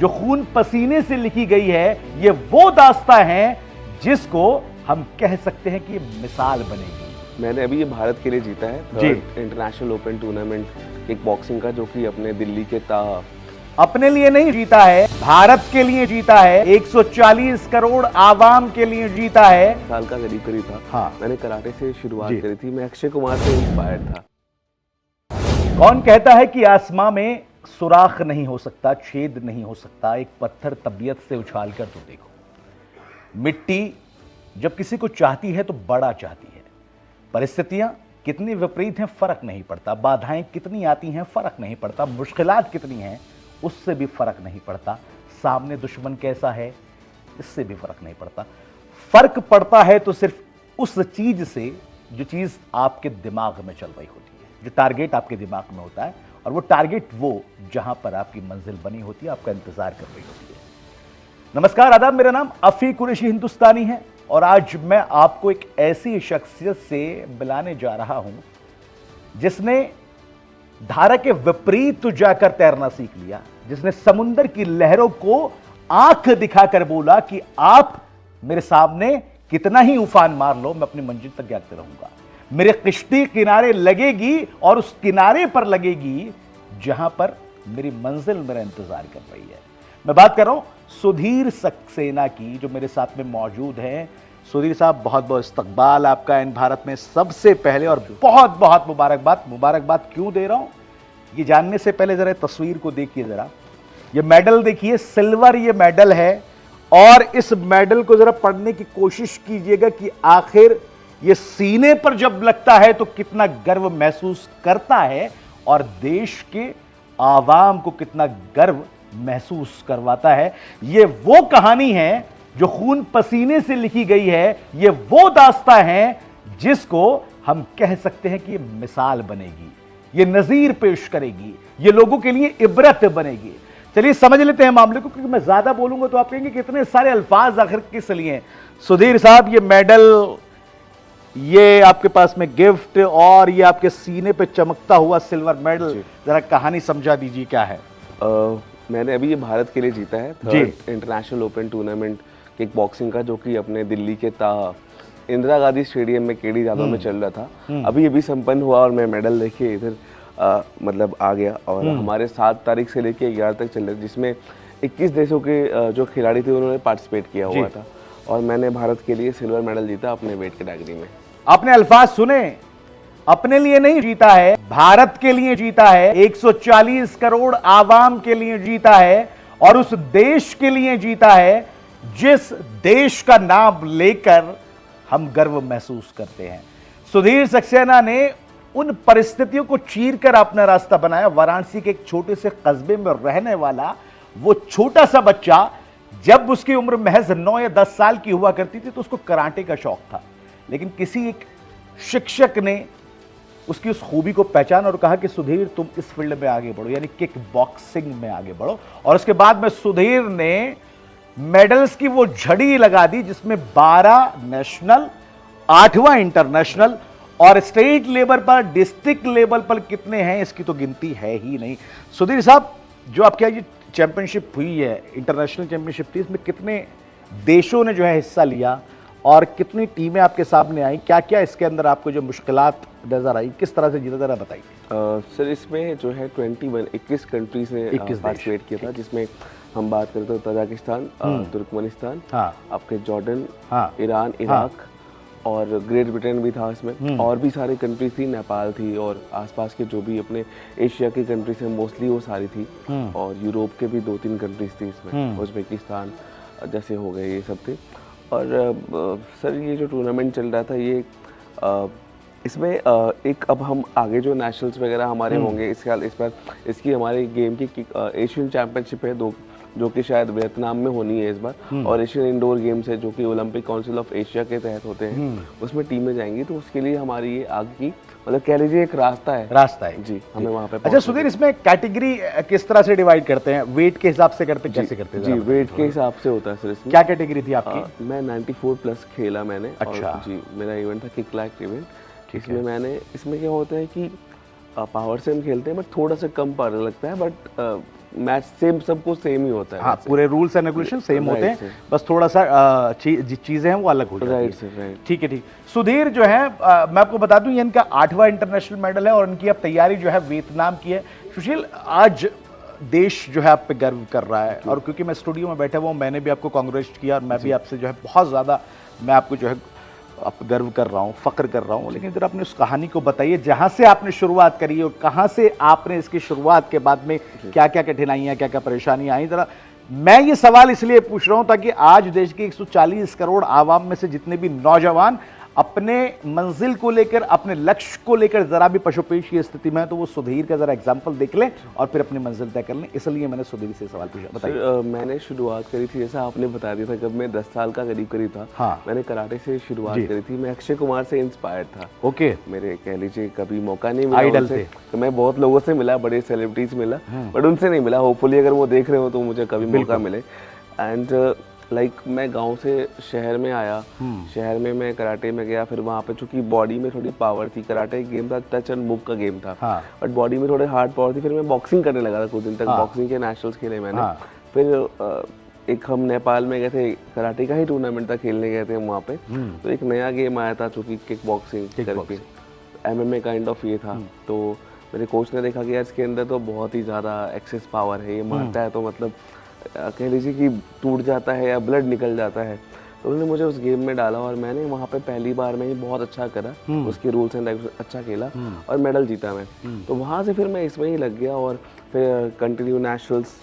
जो खून पसीने से लिखी गई है, ये वो दास्तां है जिसको हम कह सकते हैं कि ये मिसाल बनेगी। मैंने अभी ये भारत के लिए जीता है जी। International open tournament kick boxing का, जो कि अपने दिल्ली के अपने लिए नहीं जीता है, भारत के लिए जीता है, 140 करोड़ आवाम के लिए जीता है। साल का करीब था। हाँ। मैंने कराटे से शुरुआत करी थी। मैं अक्षय कुमार से इंस्पायर्ड था। कौन कहता है कि आसमां में सुराख नहीं हो सकता, छेद नहीं हो सकता? एक पत्थर तबीयत से उछाल कर तो देखो। मिट्टी जब किसी को चाहती है तो बड़ा चाहती है। परिस्थितियां कितनी विपरीत हैं फर्क नहीं पड़ता, बाधाएं कितनी आती हैं फर्क नहीं पड़ता, मुश्किलात कितनी हैं उससे भी फर्क नहीं पड़ता, सामने दुश्मन कैसा है इससे भी फर्क नहीं पड़ता। फर्क पड़ता है तो सिर्फ उस चीज से जो चीज आपके दिमाग में चल रही होती है, जो टारगेट आपके दिमाग में होता है, और वो टारगेट वो जहां पर आपकी मंजिल बनी होती है, आपका इंतजार कर रही होती है। नमस्कार, आदाब, मेरा नाम अफी कुरैशी हिंदुस्तानी है और आज मैं आपको एक ऐसी शख्सियत से मिलाने जा रहा हूं जिसने धारा के विपरीत तो जाकर तैरना सीख लिया, जिसने समुद्र की लहरों को आंख दिखाकर बोला कि आप मेरे सामने कितना ही उफान मार लो, मैं अपनी मंजिल तक जाते रहूंगा। मेरे किश्ती किनारे लगेगी और उस किनारे पर लगेगी जहां पर मेरी मंजिल मेरा इंतजार कर रही है। मैं बात कर रहा हूं सुधीर सक्सेना की, जो मेरे साथ में मौजूद हैं। सुधीर साहब, बहुत बहुत इस्तकबाल आपका इन भारत में सबसे पहले, और बहुत बहुत मुबारकबाद। मुबारकबाद क्यों दे रहा हूं ये जानने से पहले जरा तस्वीर को देखिए, जरा ये मेडल देखिए, सिल्वर ये मेडल है, और इस मेडल को जरा पढ़ने की कोशिश कीजिएगा कि आखिर ये सीने पर जब लगता है तो कितना गर्व महसूस करता है और देश के आवाम को कितना गर्व महसूस करवाता है। ये वो कहानी है जो खून पसीने से लिखी गई है, ये वो दास्तां है जिसको हम कह सकते हैं कि ये मिसाल बनेगी, ये नजीर पेश करेगी, ये लोगों के लिए इबरत बनेगी। चलिए समझ लेते हैं मामले को, क्योंकि मैं ज्यादा बोलूंगा तो आप कहेंगे कितने सारे अल्फाज आखिर किस लिए हैं। सुधीर साहब, ये मेडल, ये आपके पास में गिफ्ट, और ये आपके सीने पे चमकता हुआ सिल्वर मेडल, जरा कहानी समझा दीजिए क्या है। मैंने अभी ये भारत के लिए जीता है international open tournament kick boxing का, जो कि अपने दिल्ली के इंदिरा गांधी स्टेडियम में केडी यादव में चल रहा था। अभी भी संपन्न हुआ और मैं मेडल लेके इधर मतलब आ गया। और हमारे 7 तारीख से लेके 11 तक चल रहे, जिसमें 21 देशों के जो खिलाड़ी थे उन्होंने पार्टिसिपेट किया हुआ था, और मैंने भारत के लिए सिल्वर मेडल जीता अपने वेट कैटेगरी में। आपने अल्फाज सुने, अपने लिए नहीं जीता है, भारत के लिए जीता है, 140 करोड़ आवाम के लिए जीता है, और उस देश के लिए जीता है जिस देश का नाम लेकर हम गर्व महसूस करते हैं। सुधीर सक्सेना ने उन परिस्थितियों को चीरकर अपना रास्ता बनाया। वाराणसी के एक छोटे से कस्बे में रहने वाला वो छोटा सा बच्चा, जब उसकी उम्र महज 9 या 10 साल की हुआ करती थी तो उसको कराटे का शौक था, लेकिन किसी एक शिक्षक ने उसकी उस खूबी को पहचाना और कहा कि सुधीर तुम इस फील्ड में आगे बढ़ो, यानी किक बॉक्सिंग में आगे बढ़ो। और उसके बाद में सुधीर ने मेडल्स की वो झड़ी लगा दी, जिसमें 12 नेशनल, 8वां इंटरनेशनल, और स्टेट लेवल पर, डिस्ट्रिक्ट लेवल पर कितने हैं इसकी तो गिनती है ही नहीं। सुधीर साहब, जो आपके ये चैंपियनशिप हुई है, इंटरनेशनल चैंपियनशिप थी, इसमें कितने देशों ने जो है हिस्सा लिया और कितनी टीमें आपके सामने आई, क्या क्या इसके अंदर आपको जो मुश्किलात नजर आई, किस तरह से जीता, जरा बताइए। सर, इसमें जो है 21 कंट्रीज ने पार्टिसिपेट किया था, जिसमें हम बात करते हैं तजाकिस्तान, तुर्कमेनिस्तान, आपके जॉर्डन, ईरान, इराक, और ग्रेट ब्रिटेन भी था इसमें, और भी सारी कंट्रीज थी, नेपाल थी, और आसपास के जो भी अपने एशिया की कंट्रीज हैं मोस्टली वो सारी थी, और यूरोप के भी 2-3 कंट्रीज थी इसमें, उज्बेकिस्तान जैसे हो गए, ये सब थे। और सर, ये जो टूर्नामेंट चल रहा था, ये इसमें एक अब हम आगे जो नेशनल्स वगैरह हमारे होंगे इस बार इसकी हमारे गेम की एशियन चैंपियनशिप है जो कि शायद वियतनाम में होनी है इस बार, और एशियन इंडोर गेम्स है जो कि ओलंपिक काउंसिल ऑफ एशिया के तहत होते हैं, उसमें टीमें जाएंगी। तो उसके लिए हमारी ये आगे की मतलब कह लीजिए एक रास्ता है जी, हमें वहाँ पे। अच्छा सुधीर, इसमें कैटेगरी किस तरह से डिवाइड करते हैं? वेट के हिसाब से करते, कैसे करते हैं? जी, वेट के हिसाब से होता है सर। इसमें क्या कैटेगरी थी आपकी? मैं 94 प्लस खेला मैंने। अच्छा जी, मेरा इवेंट था किक लाइक इवेंट। इसमें क्या होता है कि पावर से हम खेलते हैं, बट थोड़ा सा कम पावर लगता है, बट मैच सेम, सब कुछ सेम ही होता है। हाँ, पूरे रूल्स एंड रेगुलेशन सेम होते हैं, बस थोड़ा सा चीजें हैं वो अलग हो जाती हैं। राइट। ठीक है, ठीक। सुधीर जो है मैं आपको बता दूं, ये इनका 8वां इंटरनेशनल मेडल है और इनकी अब तैयारी जो है वियतनाम की है। सुशील, आज देश जो है आप पे गर्व कर रहा है, और क्योंकि मैं स्टूडियो में बैठा हुआ हूँ, मैंने भी आपको कांग्रेचुलेट किया और मैं भी आपसे जो है बहुत ज़्यादा मैं आपको जो है आप गर्व कर रहा हूँ, फख्र कर रहा हूँ। लेकिन जरा अपने उस कहानी को बताइए जहाँ से आपने शुरुआत करी और कहाँ से आपने इसकी शुरुआत के बाद में क्या क्या कठिनाइयाँ, क्या क्या परेशानियाँ आई। जरा मैं ये सवाल इसलिए पूछ रहा हूँ ताकि आज देश के 140 करोड़ आवाम में से जितने भी नौजवान अपने मंजिल को लेकर, अपने लक्ष्य को लेकर जरा भी पशुपेश की स्थिति में है, तो वो सुधीर का जरा एग्जांपल देख लें और फिर अपनी मंजिल तय कर लें। इसलिए मैंने सुधीर से सवाल पूछा। बताइए। मैंने शुरुआत करी थी, जैसा आपने बता दिया था, जब मैं 10 साल का करीब था। हाँ। मैंने कराटे से शुरुआत करी थी। मैं अक्षय कुमार से इंस्पायर्ड था। ओके। मेरे कह लीजिए कभी मौका नहीं मिला, आइडल थे। तो मैं बहुत लोगों से मिला, बड़े सेलिब्रिटीज मिला, बट उनसे नहीं मिला। होपफुली अगर वो देख रहे हो तो मुझे कभी मौका मिले। एंड मैं गांव से शहर में आया, शहर में मैं कराटे में गया। फिर वहाँ पे चूंकि बॉडी में थोड़ी पावर थी, कराटे एक गेम था, टच एंड मूव का गेम था, बट बॉडी में थोड़े हार्ड पावर थी। फिर मैं बॉक्सिंग करने लगा था कुछ दिन तक। बॉक्सिंग के नेशनल्स खेले मैंने। फिर एक हम नेपाल में गए थे, कराटे का ही टूर्नामेंट था, खेलने गए थे हम वहाँ पे। तो एक नया गेम आया था चूंकि किक बॉक्सिंग करके, MMA काइंड ऑफ ये था। तो मेरे कोच ने देखा कि यार इसके अंदर तो बहुत ही ज़्यादा एक्सेस पावर है, ये मारता है तो मतलब कह लीजिए कि टूट जाता है या ब्लड निकल जाता है। तो उन्होंने मुझे उस गेम में डाला और मैंने वहाँ पे पहली बार में ही बहुत अच्छा करा, उसके रूल्स एंड रेगुलेशन अच्छा खेला और मेडल जीता मैं। तो वहाँ से फिर मैं इसमें ही लग गया और फिर कंटिन्यू नेशनल्स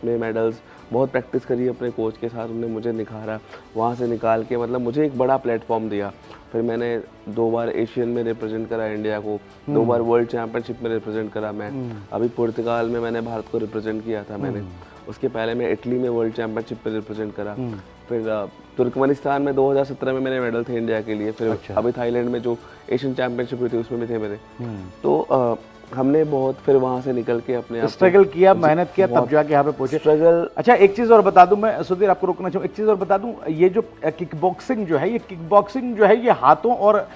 में मेडल्स, बहुत प्रैक्टिस करी अपने कोच के साथ। उन्होंने मुझे निखारा, वहाँ से निकाल के मतलब मुझे एक बड़ा प्लेटफॉर्म दिया। फिर मैंने 2 बार एशियन में रिप्रेजेंट करा इंडिया को, 2 बार वर्ल्ड चैंपियनशिप में रिप्रेजेंट करा मैं। अभी पुर्तगाल में मैंने भारत को रिप्रेजेंट किया था मैंने। उसके पहले मैं इटली में वर्ल्ड चैंपियनशिप में रिप्रेजेंट करा। फिर तुर्कमेनिस्तान में 2017 में मैंने मेडल थे इंडिया के लिए। फिर अभी थाईलैंड में जो एशियन चैंपियनशिप हुई थी उसमें भी थे मेरे। तो हमने बहुत फिर वहाँ से निकल के अपने स्ट्रगल किया, मेहनत किया, तब जाके यहाँ पे पहुंचे। स्ट्रगल। अच्छा, एक चीज़ और बता दूं मैं सुधीर, आपको रोकना चाहूँ, एक चीज़ और बता दूं, ये जो किक बॉक्सिंग जो है, ये हाथों और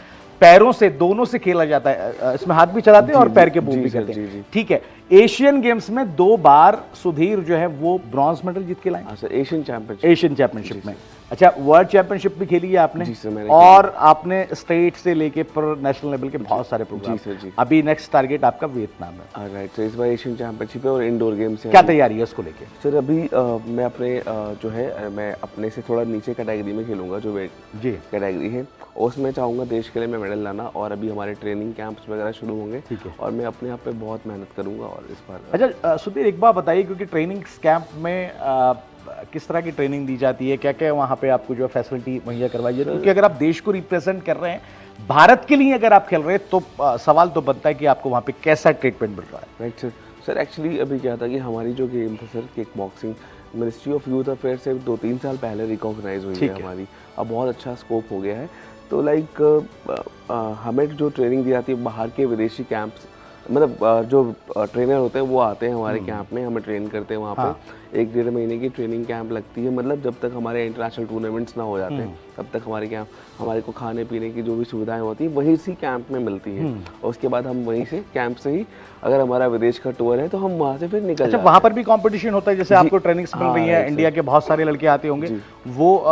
पैरों से, दोनों से खेला जाता है। इसमें हाथ भी चलाते हैं और पैर के मूव भी करते हैं। ठीक है। एशियन गेम्स में 2 बार सुधीर जो है वो ब्रॉन्ज मेडल जीत के लाए। एशियन चैंपियनशिप में। अच्छा, वर्ल्ड चैंपियनशिप भी खेली है आपने? जी सर, मैंने। और आपने स्टेट से लेके पर नेशनल लेवल के बहुत सारे प्रोग्राम। जी सर, जी। अभी नेक्स्ट टारगेट आपका वियतनाम है। राइट। तो इस बार एशियन चैंपियनशिप है और इंडोर गेम्स है। क्या तैयारी है उसको लेके? सर अभी मैं अपने जो है मैं अपने से थोड़ा नीचे कैटेगरी में खेलूंगा, जो वेट कैटेगरी है, उसमें चाहूँगा देश के लिए मैं मेडल लाना। और अभी हमारे ट्रेनिंग कैंप्स वगैरह शुरू होंगे और मैं अपने आप पे बहुत मेहनत करूँगा और इस बार। अच्छा सुधीर, एक बात बताइए, क्योंकि ट्रेनिंग कैंप में किस तरह की ट्रेनिंग दी जाती है, क्या क्या वहाँ पे आपको जो फैसिलिटी मुहैया करवाई जाती है? क्योंकि अगर आप देश को रिप्रेजेंट कर रहे हैं, भारत के लिए अगर आप खेल रहे हैं, तो सवाल तो बनता है कि आपको वहाँ पे कैसा ट्रीटमेंट मिल रहा है। राइट सर एक्चुअली अभी क्या था कि हमारी जो गेम था sir, kick boxing, ministry of youth affair से 2-3 साल पहले रिकॉग्नाइज हुई है हमारी। अब बहुत अच्छा स्कोप हो गया है। तो हमें जो ट्रेनिंग दी जाती है बाहर के विदेशी कैंप्स, मतलब जो ट्रेनर होते हैं वो आते हैं हमारे कैंप में, हमें ट्रेन करते हैं वहाँ पे। 1-1.5 महीने की ट्रेनिंग कैंप लगती है। मतलब जब तक हमारे इंटरनेशनल टूर्नामेंट्स ना हो जाते हैं तब तक हमारे को खाने पीने की जो भी सुविधाएं होती हैं वहीं से कैंप में मिलती हैं। और उसके बाद हम वहीं से कैंप से ही, अगर हमारा विदेश का टूर है तो हम वहाँ से फिर निकल जाते हैं। वहाँ पर भी कंपटीशन होता है, जैसे आपको ट्रेनिंग्स मिल रही है, इंडिया के बहुत सारे लड़के आते होंगे, वो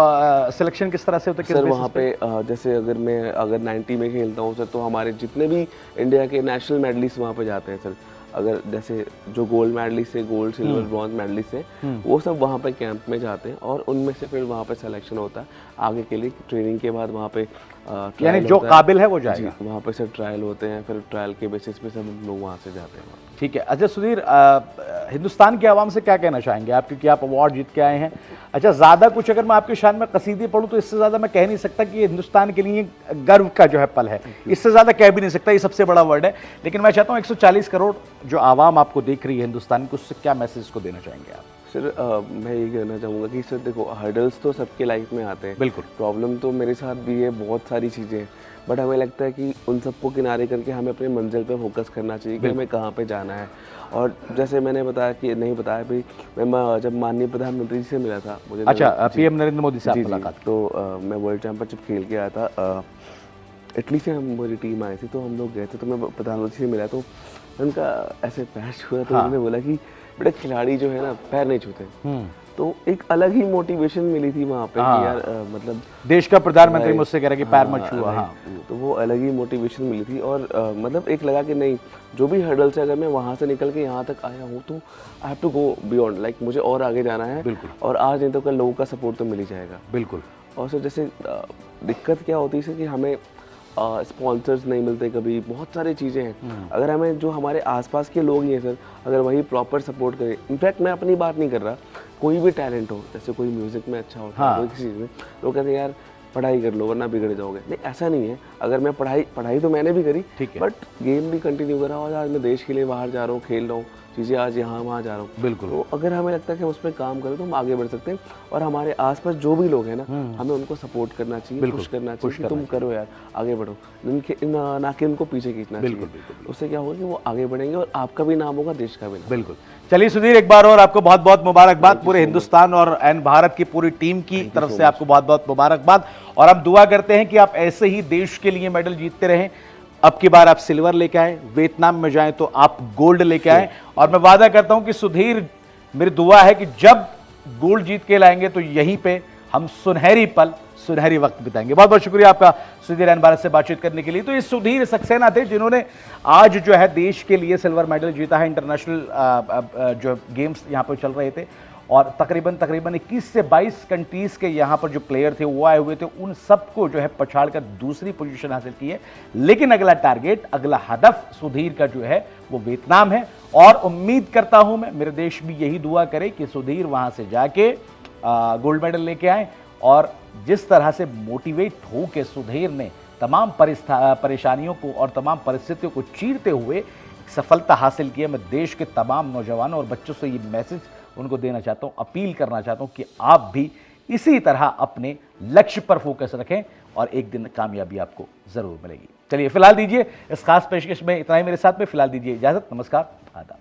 सिलेक्शन किस तरह से होता है? सर वहाँ पे जैसे अगर 90 में खेलता हूँ सर, तो हमारे जितने भी इंडिया के नेशनल मेडलिस्ट वहाँ पे जाते हैं सर। अगर जैसे जो गोल्ड मेडलिस्ट है, गोल्ड सिल्वर ब्रॉन्ज मेडलिस्ट है, वो सब वहाँ पे कैंप में जाते हैं और उनमें से फिर वहाँ पे सिलेक्शन होता है आगे के लिए। ट्रेनिंग के बाद वहाँ पे यानी जो काबिल है वो जाएगा। वहाँ पे सब ट्रायल होते हैं, फिर ट्रायल के बेसिस पे सब लोग वहाँ से जाते हैं। ठीक है। अच्छा सुधीर, हिंदुस्तान के आवाम से क्या कहना चाहेंगे आप, क्योंकि आप अवार्ड जीत के आए हैं? अच्छा, ज़्यादा कुछ अगर मैं आपके शान में कसीदे पढ़ूँ तो इससे ज़्यादा मैं कह नहीं सकता कि ये हिंदुस्तान के लिए गर्व का जो है पल है। इससे ज़्यादा कह भी नहीं सकता, ये सबसे बड़ा वर्ड है। लेकिन मैं चाहता हूँ 140 करोड़ जो आवाम आपको देख रही है हिंदुस्तान को, उससे क्या मैसेज को देना चाहेंगे आप? सर मैं ये कहना चाहूँगा कि सर देखो, हर्डल्स तो सबके लाइफ में आते हैं। बिल्कुल। प्रॉब्लम तो मेरे साथ भी है, बहुत सारी चीज़ें हैं, बट हमें लगता है कि उन सबको किनारे करके हमें अपने मंजिल पे फोकस करना चाहिए कि हमें कहाँ पे जाना है। और जैसे मैंने बताया कि नहीं बताया भी, मैं जब माननीय प्रधानमंत्री जी से मिला था, मुझे पीएम नरेंद्र मोदी से मुलाकात, तो मैं वर्ल्ड चैंपियनशिप खेल के आया था। इटली से हमारी टीम आई थी, तो हम लोग गए थे, तो मैं प्रधानमंत्री से मिला, तो उनका ऐसे पैच हुआ, तो उन्होंने बोला कि बेटा खिलाड़ी जो है ना पैर नहीं छूते, तो एक अलग ही मोटिवेशन मिली थी वहाँ पे कि यार मतलब देश का प्रधानमंत्री मुझसे कह रहा है कि पैर मत छुआ। तो वो अलग ही मोटिवेशन मिली थी और मतलब एक लगा कि नहीं, जो भी हर्डल से अगर मैं वहाँ से निकल के यहाँ तक आया हूँ तो I have to go beyond, like मुझे और आगे जाना है। बिल्कुल। और आज नहीं तो कल लोगों का सपोर्ट तो मिल ही जाएगा। बिल्कुल। और सर जैसे दिक्कत क्या होती है कि हमें स्पॉन्सर्स नहीं मिलते, कभी बहुत सारी चीज़ें हैं। अगर हमें जो हमारे आसपास के लोग ही हैं सर, अगर वही प्रॉपर सपोर्ट करें, इनफैक्ट मैं अपनी बात नहीं कर रहा, कोई भी टैलेंट हो, जैसे कोई म्यूज़िक में अच्छा होता है, कोई किसी चीज़ में, लोग कहते हैं यार पढ़ाई कर लो वरना बिगड़ जाओगे। नहीं, ऐसा नहीं है। अगर मैं पढ़ाई तो मैंने भी करी, बट गेम भी कंटिन्यू करा और आज मैं देश के लिए बाहर जा रहा हूँ, खेल रहा हूँ, चीज़ें आज यहाँ वहाँ जा रहा हूँ। बिल्कुल। तो अगर हमें लगता है कि हम उस पर काम करें तो हम आगे बढ़ सकते हैं। और हमारे आसपास जो भी लोग हैं ना, हमें उनको सपोर्ट करना चाहिए, पुश करना चाहिए कि तुम करो यार, आगे बढ़ो, ना कि उनको पीछे खींचना चाहिए। उससे क्या होगा कि वो आगे बढ़ेंगे और आपका भी नाम होगा, देश का भी नाम। बिल्कुल। चलिए सुधीर, एक बार और आपको बहुत बहुत मुबारकबाद, पूरे हिंदुस्तान और भारत की पूरी टीम की तरफ से आपको बहुत बहुत मुबारकबाद। और हम दुआ करते हैं कि आप ऐसे ही देश के लिए मेडल जीतते रहें। अब की बार आप सिल्वर लेके आए, वियतनाम में जाएं तो आप गोल्ड लेके आए। और मैं वादा करता हूं कि सुधीर, मेरी दुआ है कि जब गोल्ड जीत के लाएंगे तो यहीं पे हम सुनहरी पल, सुनहरी वक्त बिताएंगे। बहुत बहुत शुक्रिया आपका सुधीर एन भारत से बातचीत करने के लिए। तो ये सुधीर सक्सेना थे जिन्होंने आज जो है देश के लिए सिल्वर मेडल जीता है। इंटरनेशनल जो गेम्स यहाँ पर चल रहे थे और तकरीबन 21 से 22 कंट्रीज के यहाँ पर जो प्लेयर थे वो आए हुए थे, उन सबको जो है पछाड़कर दूसरी पोजीशन हासिल की है। लेकिन अगला टारगेट, अगला हदफ सुधीर का जो है वो वियतनाम है। और उम्मीद करता हूं मैं, मेरे देश भी यही दुआ करे कि सुधीर वहां से जाके गोल्ड मेडल लेके आए। और जिस तरह से मोटिवेट हो के सुधीर ने तमाम परेशानियों को और तमाम परिस्थितियों को चीरते हुए सफलता हासिल की है, मैं देश के तमाम नौजवानों और बच्चों से ये मैसेज उनको देना चाहता हूं, अपील करना चाहता हूं कि आप भी इसी तरह अपने लक्ष्य पर फोकस रखें और एक दिन कामयाबी आपको जरूर मिलेगी। चलिए फिलहाल दीजिए इस खास पेशकश में इतना ही मेरे साथ में। फिलहाल दीजिए इजाजत। नमस्कार, आदाब।